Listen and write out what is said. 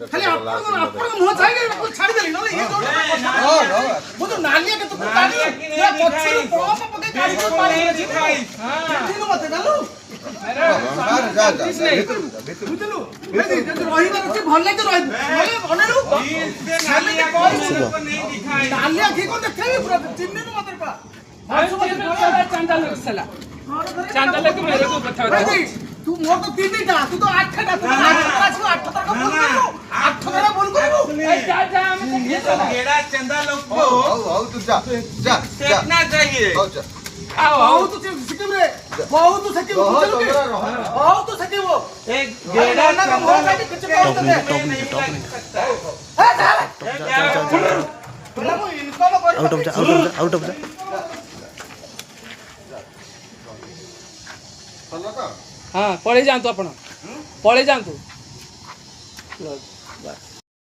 खाली आपन मुंह चाहिए को छाड़ देली न ये वो तो नालिया के तो काली या पछरू पंप पके गाड़ी को पानी दिखाई हां तीन मत डालो अरे जा बुझलु नहीं जे रही बार से भल लागे रही नले बनलु खाली को नहीं दिखाई नालिया के को देखे पूरा चिन्ह न मत पा चांदा लग साला चांदा लग मेरे को बता तू मोर तो तीन टा तू तो आठ टा तू आठ टा का बोल करू आठ टा बोल करू जा जा हम ये गेड़ा चंदा लोग को आओ तू जा जा देखना चाहिए आओ तू सिक्किम रे बहुत तू सिक्किम आओ तू सिक्किम वो एक गेड़ा का मोर का कुछ बहुत है आउट ऑफ जा हाँ पढ़े जातु आप पढ़े जातु।